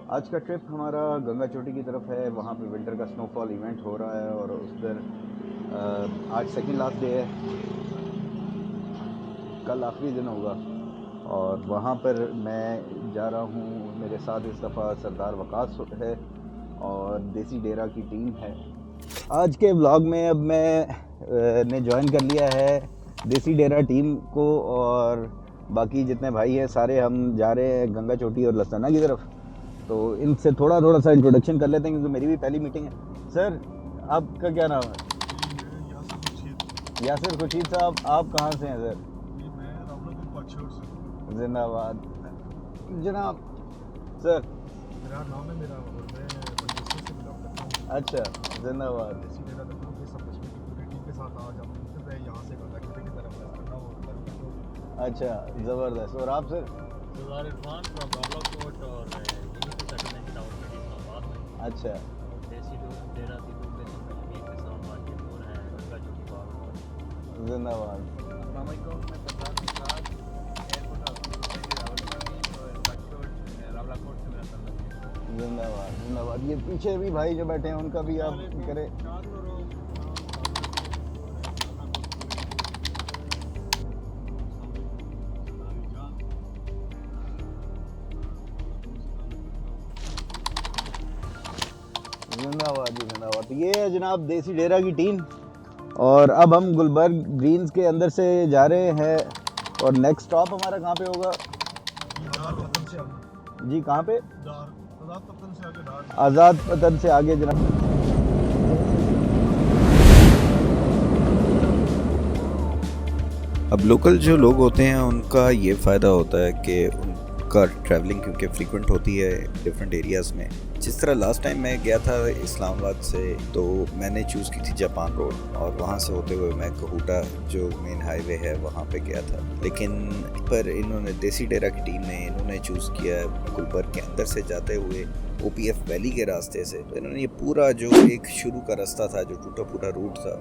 आज का ट्रिप हमारा गंगा चोटी की तरफ है। वहाँ पे विंटर का स्नोफॉल इवेंट हो रहा है और उधर आज सेकंड लास्ट डे है, कल आखिरी दिन होगा। और वहाँ पर मैं जा रहा हूँ, मेरे साथ इस दफ़ा सरदार वकास है और देसी डेरा की टीम है। आज के व्लॉग में अब ने ज्वाइन कर लिया है देसी डेरा टीम को, और बाकी जितने भाई हैं सारे हम जा रहे हैं गंगा चोटी और लसाना की तरफ। तो इनसे थोड़ा थोड़ा सा इंट्रोडक्शन कर लेते हैं क्योंकि मेरी भी पहली मीटिंग है। सर, आपका क्या नाम है? यासिर खुर्शीद साहब, आप कहाँ से हैं सर? जिंदाबाद जनाब। सर मेरा नाम है, मेरा और मैं मैनचेस्टर से बिलोंग करता हूँ। अच्छा, जिंदाबाद। देसी डेरा लखनऊ के सब बचपन की पूरी टीम के साथ आज हम फिर रहे यहाँ से गंगा चोटी की तरफ करना और अच्छा, ज़बरदस्त। और आप सर? सरदार इरफान फ्रॉम बावलाकोट और यहीं पे सेटलमेंट टाउन में इस्लामाबाद में। अच्छा, और देसी डेरा की लोकेशन कश्मीर के साथ मार्केट है गंगा चोटी बावलाकोट। जिंदाबाद। अस्सलाम वालेकुम, मैं सरदार के साथ एयरपोर्ट ऑथोरिटी रावलपिंडी और बावलाकोट से मेरा ताल्लुक है। जिंदाबाद जिंदाबाद। ये पीछे भी भाई जो बैठे हैं उनका भी आप करें। जिंदाबाद जी जिंदाबाद। तो ये है जनाब देसी डेरा की टीम, और अब हम गुलबर्ग ग्रीन्स के अंदर से जा रहे हैं। और नेक्स्ट स्टॉप हमारा कहाँ पे होगा जी? कहाँ पे? आज़ाद पतन से आगे जनाब। अब लोकल जो लोग होते हैं उनका ये फ़ायदा होता है कि उनका ट्रैवलिंग क्योंकि फ्रीक्वेंट होती है डिफरेंट एरियाज़ में। जिस तरह लास्ट टाइम मैं गया था इस्लामाबाद से, तो मैंने चूज़ की थी जापान रोड और वहाँ से होते हुए मैं कहूटा जो मेन हाईवे है वहाँ पे गया था। लेकिन पर इन्होंने देसी डेरा की टीम ने इन्होंने चूज़ किया गुलबर्ग के अंदर से जाते हुए OPF वैली के रास्ते से। तो इन्होंने ये पूरा जो एक शुरू का रास्ता था जो टूटा फूटा रूट था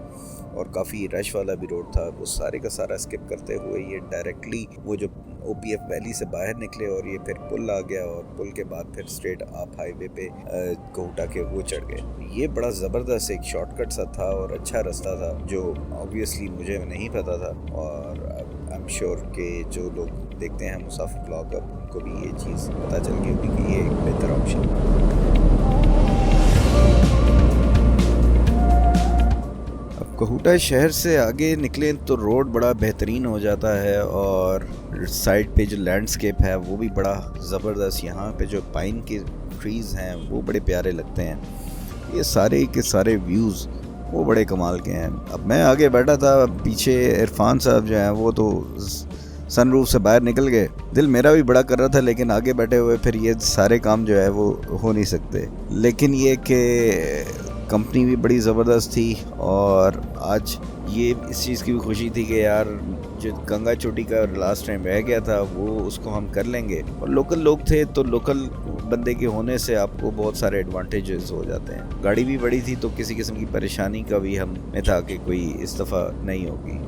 और काफ़ी रश वाला भी रोड था, वो सारे का सारा स्किप करते हुए ये डायरेक्टली वो जो OPF वैली से बाहर निकले और ये फिर पुल आ गया और पुल के बाद फिर स्ट्रेट आप हाईवे पे कहूटा के वो चढ़ गए। ये बड़ा ज़बरदस्त एक शॉर्टकट सा था और अच्छा रास्ता था जो ऑब्वियसली मुझे नहीं पता था। और आई एम श्योर कि जो लोग देखते हैं मुसाफिर ब्लॉग अब उनको भी ये चीज़ पता चल गई होगी कि ये एक बेहतर ऑप्शन है। अब कहूटा शहर से आगे निकले तो रोड बड़ा बेहतरीन हो जाता है और साइड पे जो लैंडस्केप है वो भी बड़ा ज़बरदस्त। यहाँ पे जो पाइन के ट्रीज़ हैं वो बड़े प्यारे लगते हैं। ये सारे के सारे व्यूज़ वो बड़े कमाल के हैं। अब मैं आगे बैठा था, पीछे इरफान साहब जो हैं वो तो सनरूफ से बाहर निकल गए। दिल मेरा भी बड़ा कर रहा था लेकिन आगे बैठे हुए फिर ये सारे काम जो है वो हो नहीं सकते। लेकिन ये कि कंपनी भी बड़ी ज़बरदस्त थी और आज ये इस चीज़ की भी खुशी थी कि यार जो गंगा चोटी का लास्ट टाइम रह गया था वो उसको हम कर लेंगे। और लोकल लोग थे तो लोकल बंदे के होने से आपको बहुत सारे एडवांटेजेस हो जाते हैं। गाड़ी भी बड़ी थी तो किसी किस्म की परेशानी का भी हमें था कि कोई इस दफ़ा नहीं होगी।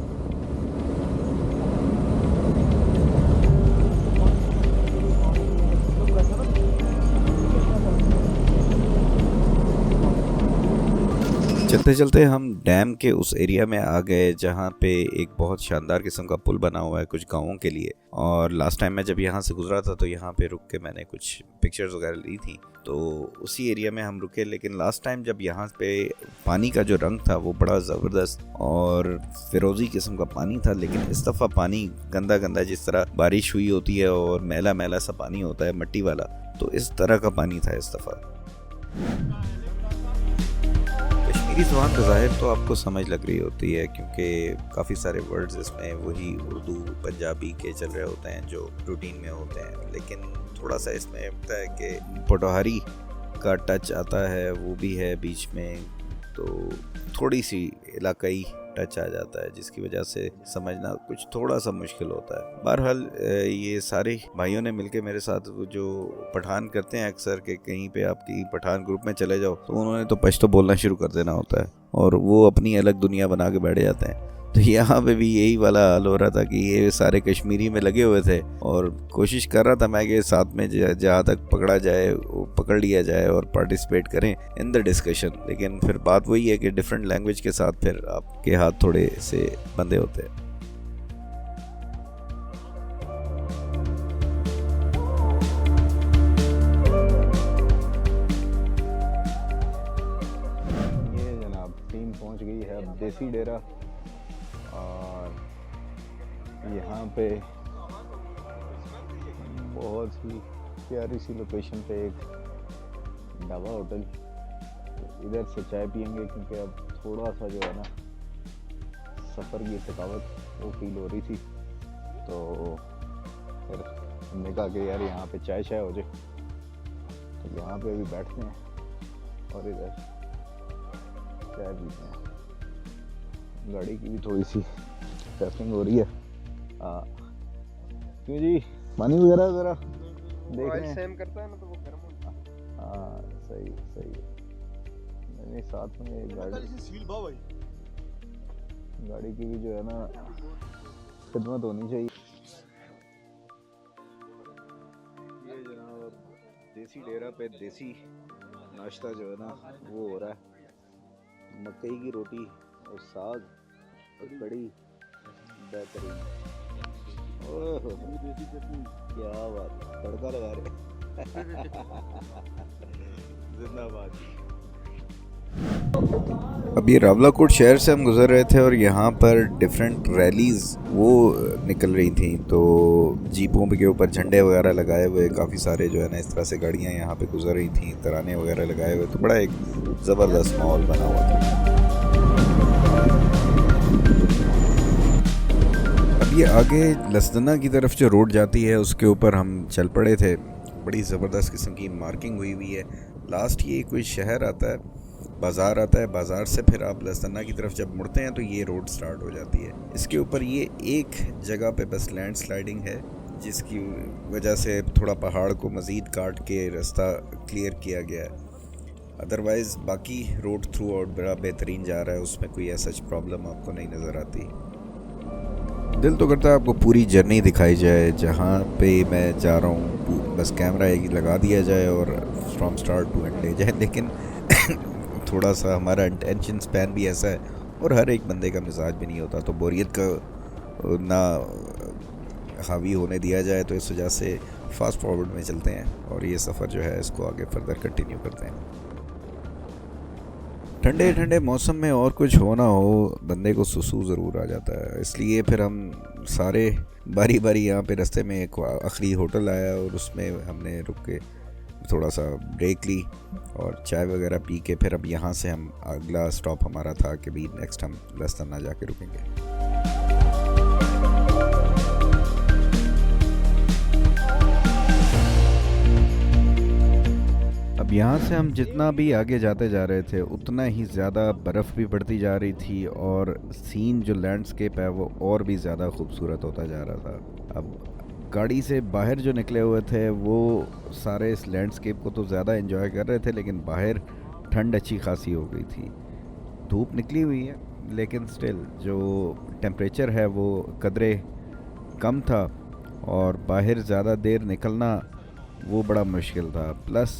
चलते चलते हम डैम के उस एरिया में आ गए जहाँ पे एक बहुत शानदार किस्म का पुल बना हुआ है कुछ गाँवों के लिए। और लास्ट टाइम मैं जब यहाँ से गुजरा था तो यहाँ पे रुक के मैंने कुछ पिक्चर्स वगैरह ली थी, तो उसी एरिया में हम रुके। लेकिन लास्ट टाइम जब यहाँ पे पानी का जो रंग था वो बड़ा ज़बरदस्त और फिरोज़ी किस्म का पानी था। लेकिन इस दफ़ा पानी गंदा गंदा, जिस तरह बारिश हुई होती है और मैला मैला सा पानी होता है मट्टी वाला, तो इस तरह का पानी था इस दफ़ा। कश्मीरी ज़बान ज़ाहिर तो आपको समझ लग रही होती है क्योंकि काफ़ी सारे वर्ड्स इसमें वही उर्दू पंजाबी के चल रहे होते हैं जो रूटीन में होते हैं। लेकिन थोड़ा सा इसमें होता है कि पोटोहारी का टच आता है, वो भी है बीच में, तो थोड़ी सी इलाकाई टच आ जाता है जिसकी वजह से समझना कुछ थोड़ा सा मुश्किल होता है। बहरहाल ये सारे भाइयों ने मिलके मेरे साथ वो जो पठान करते हैं अक्सर के कहीं पे आपकी पठान ग्रुप में चले जाओ तो उन्होंने तो पश्तो बोलना शुरू कर देना होता है और वो अपनी अलग दुनिया बना के बैठ जाते हैं। तो यहाँ पे भी यही वाला हाल हो रहा था कि ये सारे कश्मीरी में लगे हुए थे और कोशिश कर रहा था मैं कि साथ में जहाँ तक पकड़ा जाए वो पकड़ लिया जाए और पार्टिसिपेट करें इन द डिस्कशन। लेकिन फिर बात वही है कि डिफरेंट लैंग्वेज के साथ फिर आपके हाथ थोड़े से बंधे होते हैं। ये जनाब टीम पहुंच गई है अब देसी डेरा, और यहाँ पे बहुत ही प्यारी सी लोकेशन पे एक ढाबा होटल, इधर से चाय पियेंगे क्योंकि अब थोड़ा सा जो है ना सफ़र की थकावट वो फील हो रही थी। तो फिर हमने कहा कि यार यहाँ पे चाय हो जाए, तो यहाँ पे अभी बैठते हैं और इधर चाय पीते हैं। गाड़ी की भी थोड़ी सी ट्रैफिंग हो रही है। क्यों जी, पानी वगैरह ज़रा देख रहे हैं। सेम करता है ना तो वो गर्म होता है। हाँ सही सही है। मैंने साथ में एक गाड़ी की भी जो है ना खिदमत होनी चाहिए। ये जनाब देसी डेरा पे देसी नाश्ता जो है ना वो हो रहा है। मकई की रोटी और साग और कड़ी बेहतरीन। ओह क्या बात, तड़का लगा रहे जिंदाबाद। अब ये रावलाकोट शहर से हम गुजर रहे थे और यहाँ पर डिफरेंट रैलीज़ वो निकल रही थी। तो जीपों के ऊपर झंडे वगैरह लगाए हुए काफ़ी सारे जो है ना इस तरह से गाड़ियाँ यहाँ पे गुजर रही थी, तराने वगैरह लगाए हुए। तो बड़ा एक ज़बरदस्त माहौल बना हुआ था। अब ये आगे लसदना की तरफ जो रोड जाती है उसके ऊपर हम चल पड़े थे। बड़ी ज़बरदस्त किस्म की मार्किंग हुई हुई है। लास्ट ये कोई शहर आता है, बाज़ार आता है, बाज़ार से फिर आप लसदना की तरफ जब मुड़ते हैं तो ये रोड स्टार्ट हो जाती है। इसके ऊपर ये एक जगह पे बस लैंड स्लाइडिंग है जिसकी वजह से थोड़ा पहाड़ को मज़ीद काट के रास्ता क्लियर किया गया है। अदरवाइज़ बाकी रोड थ्रू आउट बड़ा बेहतरीन जा रहा है, उसमें कोई ऐसा प्रॉब्लम आपको नहीं नज़र आती। दिल तो करता है आपको पूरी जर्नी दिखाई जाए जहाँ पे मैं जा रहा हूँ, बस कैमरा एक लगा दिया जाए और फ्रॉम स्टार्ट टू एंड ले जाए। लेकिन थोड़ा सा हमारा अटेंशन स्पैन भी ऐसा है और हर एक बंदे का मिजाज भी नहीं होता, तो बोरियत का ना हावी होने दिया जाए। तो इस वजह से फास्ट फॉरवर्ड में चलते हैं और ये सफ़र जो है इसको आगे फर्दर कंटिन्यू करते हैं। ठंडे ठंडे मौसम में और कुछ हो ना हो बंदे को सुसू ज़रूर आ जाता है, इसलिए फिर हम सारे बारी बारी यहाँ पे रास्ते में एक आखिरी होटल आया और उसमें हमने रुक के थोड़ा सा ब्रेक ली और चाय वगैरह पी के फिर अब यहाँ से हम अगला स्टॉप हमारा था कि भी नेक्स्ट हम लसदना जाके रुकेंगे। अब यहाँ से हम जितना भी आगे जाते जा रहे थे उतना ही ज़्यादा बर्फ़ भी बढ़ती जा रही थी और सीन जो लैंडस्केप है वो और भी ज़्यादा खूबसूरत होता जा रहा था। अब गाड़ी से बाहर जो निकले हुए थे वो सारे इस लैंडस्केप को तो ज़्यादा एंजॉय कर रहे थे, लेकिन बाहर ठंड अच्छी खासी हो गई थी। धूप निकली हुई है लेकिन स्टिल जो टेम्परेचर है वो कदरे कम था और बाहर ज़्यादा देर निकलना वो बड़ा मुश्किल था। प्लस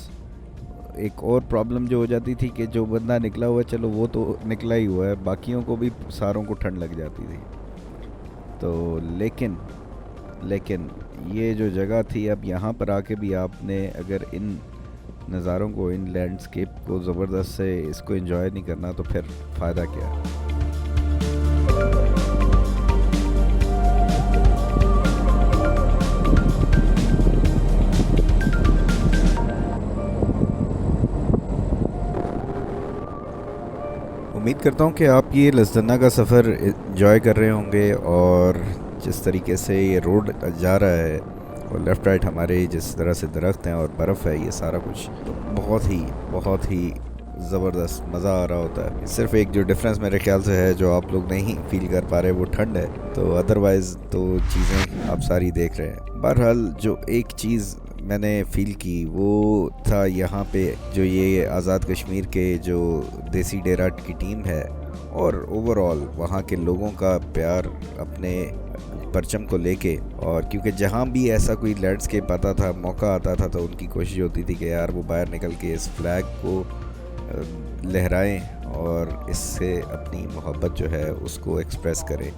एक और प्रॉब्लम जो हो जाती थी कि जो बंदा निकला हुआ है चलो वो तो निकला ही हुआ है, बाकियों को भी सारों को ठंड लग जाती थी। तो लेकिन ये जो जगह थी, अब यहाँ पर आके भी आपने अगर इन नज़ारों को, इन लैंडस्केप को ज़बरदस्त से इसको एंजॉय नहीं करना तो फिर फ़ायदा क्या है। उम्मीद करता हूँ कि आप ये लसदना का सफ़र एंजॉय कर रहे होंगे और जिस तरीके से ये रोड जा रहा है और लेफ़्ट राइट हमारे जिस तरह से दरख्त हैं और बर्फ़ है, ये सारा कुछ तो बहुत ही ज़बरदस्त मज़ा आ रहा होता है। सिर्फ एक जो डिफरेंस मेरे ख्याल से है जो आप लोग नहीं फील कर पा रहे वो ठंड है, तो अदरवाइज़ तो चीज़ें आप सारी देख रहे हैं। बहरहाल जो एक चीज़ मैंने फ़ील की वो था यहाँ पे जो ये आज़ाद कश्मीर के जो देसी डेरा की टीम है और ओवरऑल वहाँ के लोगों का प्यार अपने परचम को लेके। और क्योंकि जहाँ भी ऐसा कोई लैंडस्केप आता था, मौका आता था, तो उनकी कोशिश होती थी कि यार वो बाहर निकल के इस फ्लैग को लहराएं और इससे अपनी मोहब्बत जो है उसको एक्सप्रेस करें।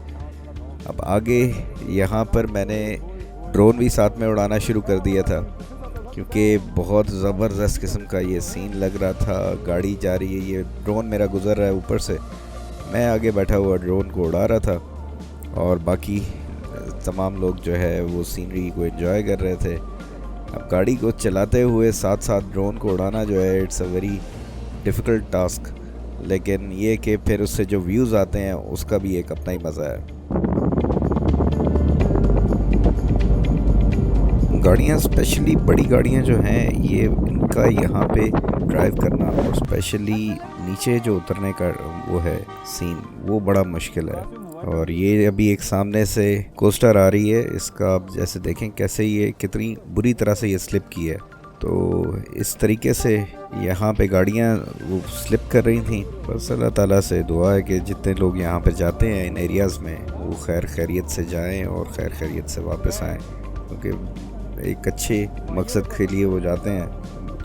अब आगे यहाँ पर मैंने ड्रोन भी साथ में उड़ाना शुरू कर दिया था, क्योंकि बहुत ज़बरदस्त किस्म का ये सीन लग रहा था। गाड़ी जा रही है, ये ड्रोन मेरा गुज़र रहा है ऊपर से, मैं आगे बैठा हुआ ड्रोन को उड़ा रहा था और बाकी तमाम लोग जो है वो सीनरी को एंजॉय कर रहे थे। अब गाड़ी को चलाते हुए साथ साथ ड्रोन को उड़ाना जो है it's a very difficult task, लेकिन ये कि फिर उससे जो व्यूज़ आते हैं उसका भी एक अपना ही मज़ा है। गाड़ियाँ, स्पेशली बड़ी गाड़ियाँ जो हैं, ये इनका यहाँ पे ड्राइव करना और स्पेशली नीचे जो उतरने का वो है सीन, वो बड़ा मुश्किल है। और ये अभी एक सामने से कोस्टर आ रही है, इसका आप जैसे देखें कैसे ये कितनी बुरी तरह से ये स्लिप की है। तो इस तरीके से यहाँ पे गाड़ियाँ वो स्लिप कर रही थी। बस अल्लाह ताला से दुआ है कि जितने लोग यहाँ पे जाते हैं इन एरियाज़ में, वो खैर खैरियत से जाएं और खैर खैरियत से वापस आएँ, क्योंकि एक अच्छे मकसद के लिए वो जाते हैं,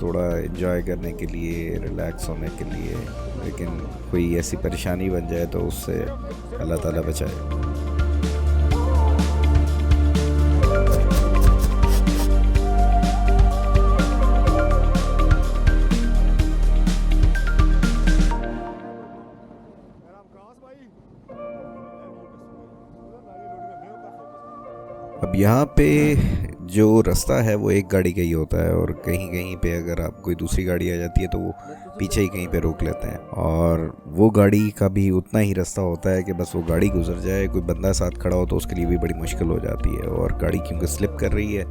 थोड़ा एंजॉय करने के लिए, रिलैक्स होने के लिए। लेकिन कोई ऐसी परेशानी बन जाए तो उससे अल्लाह ताला बचाए। अब यहाँ पे जो रास्ता है वो एक गाड़ी का ही होता है, और कहीं कहीं पे अगर आप कोई दूसरी गाड़ी आ जाती है तो वो पीछे ही कहीं पे रोक लेते हैं। और वो गाड़ी का भी उतना ही रास्ता होता है कि बस वो गाड़ी गुजर जाए, कोई बंदा साथ खड़ा हो तो उसके लिए भी बड़ी मुश्किल हो जाती है। और गाड़ी क्योंकि स्लिप कर रही है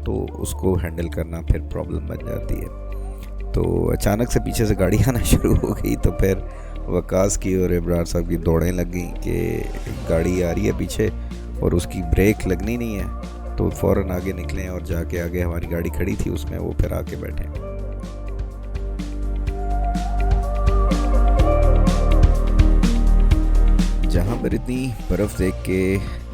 तो उसको हैंडल करना फिर प्रॉब्लम बन जाती है। तो अचानक से पीछे से गाड़ी आना शुरू हो गई, तो फिर वकास की और इब्रार साहब की दौड़ें लग गई कि गाड़ी आ रही है पीछे और उसकी ब्रेक लगनी नहीं है, तो फ़ौरन आगे निकलें और जाके आगे हमारी गाड़ी खड़ी थी उसमें वो फिर आके बैठे। जहाँ पर इतनी बर्फ़ देख के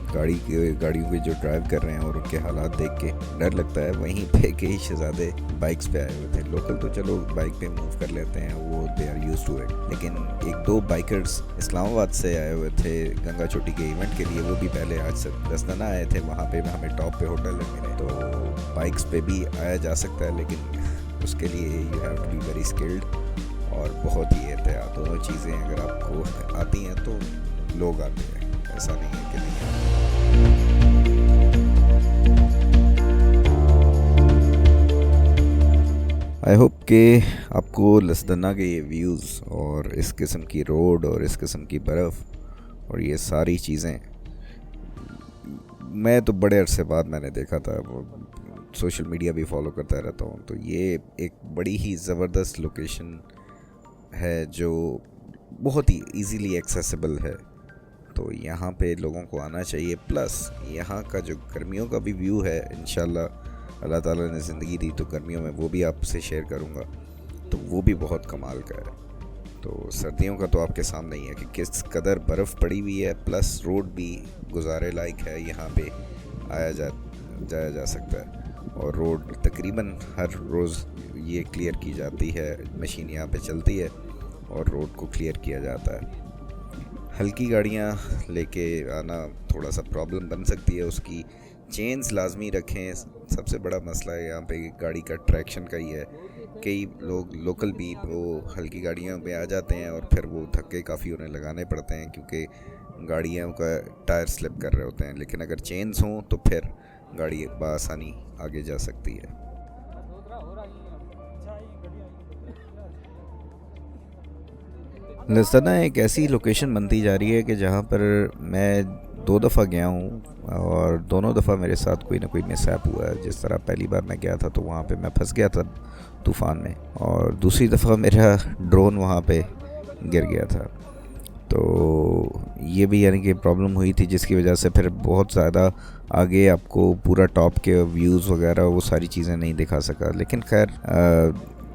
गाड़ियों के जो ड्राइव कर रहे हैं और उनके हालात देख के डर लगता है, वहीं पे कई शहज़ादे बाइक्स पे आए हुए थे। लोकल तो चलो बाइक पे मूव कर लेते हैं, वो they are used to it, लेकिन एक दो बाइकर्स इस्लामाबाद से आए हुए थे गंगा चोटी के इवेंट के लिए। वो भी पहले आज से दसदना आए थे, वहाँ पे हमें टॉप पे होटल मिले। तो बाइक्स पे भी आया जा सकता है, लेकिन उसके लिए you have to be very skilled और बहुत ही एहतियात। दोनों चीज़ें अगर आपको आती हैं तो लोग आते हैं, ऐसा नहीं है कि नहीं। आई होप कि आपको लसदना के ये व्यूज़ और इस किस्म की रोड और इस किस्म की बर्फ़ और ये सारी चीज़ें, मैं तो बड़े अरसे बाद मैंने देखा था, सोशल मीडिया भी फॉलो करता रहता हूँ, तो ये एक बड़ी ही ज़बरदस्त लोकेशन है जो बहुत ही इजीली एक्सेसिबल है। तो यहाँ पे लोगों को आना चाहिए। प्लस यहाँ का जो गर्मियों का भी व्यू है, इंशाल्लाह अल्लाह ताला ने ज़िंदगी दी तो गर्मियों में वो भी आपसे शेयर करूँगा, तो वो भी बहुत कमाल का है। तो सर्दियों का तो आपके सामने ही है कि किस कदर बर्फ़ पड़ी हुई है, प्लस रोड भी गुजारे लायक है, यहाँ पे जाया जा सकता है। और रोड तकरीबन हर रोज़ ये क्लियर की जाती है, मशीन यहाँ पे चलती है और रोड को क्लियर किया जाता है। हल्की गाड़ियाँ लेके आना थोड़ा सा प्रॉब्लम बन सकती है, उसकी चेन्स लाजमी रखें। सबसे बड़ा मसला है यहाँ पे गाड़ी का ट्रैक्शन का ही है। कई लोग लोकल भी वो हल्की गाड़ियों में आ जाते हैं और फिर वो धक्के काफ़ी उन्हें लगाने पड़ते हैं क्योंकि गाड़ियों का टायर स्लिप कर रहे होते हैं। लेकिन अगर चेन्स हों तो फिर गाड़ी बआसानी आगे जा सकती है। लसदना एक ऐसी लोकेशन बनती जा रही है कि जहाँ पर मैं 2 दफ़ा गया हूँ और दोनों दफ़ा मेरे साथ कोई ना कोई मिसहैप हुआ है। जिस तरह पहली बार मैं गया था तो वहाँ पे मैं फंस गया था तूफ़ान में, और दूसरी दफ़ा मेरा ड्रोन वहाँ पे गिर गया था। तो ये भी यानी कि प्रॉब्लम हुई थी, जिसकी वजह से फिर बहुत ज़्यादा आगे आपको पूरा टॉप के व्यूज़ वगैरह वो सारी चीज़ें नहीं दिखा सका। लेकिन खैर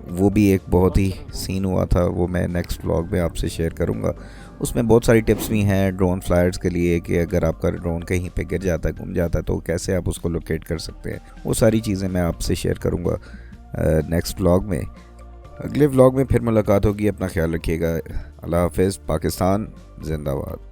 वो भी एक बहुत ही सीन हुआ था, वो मैं नेक्स्ट व्लॉग में आपसे शेयर करूँगा। उसमें बहुत सारी टिप्स भी हैं ड्रोन फ्लायर्स के लिए कि अगर आपका ड्रोन कहीं पे गिर जाता है, गुम जाता है, तो कैसे आप उसको लोकेट कर सकते हैं। वो सारी चीज़ें मैं आपसे शेयर करूँगा नेक्स्ट व्लॉग में। अगले व्लॉग में फिर मुलाकात होगी। अपना ख्याल रखिएगा। अल्लाह हाफ़िज़। पाकिस्तान जिंदाबाद।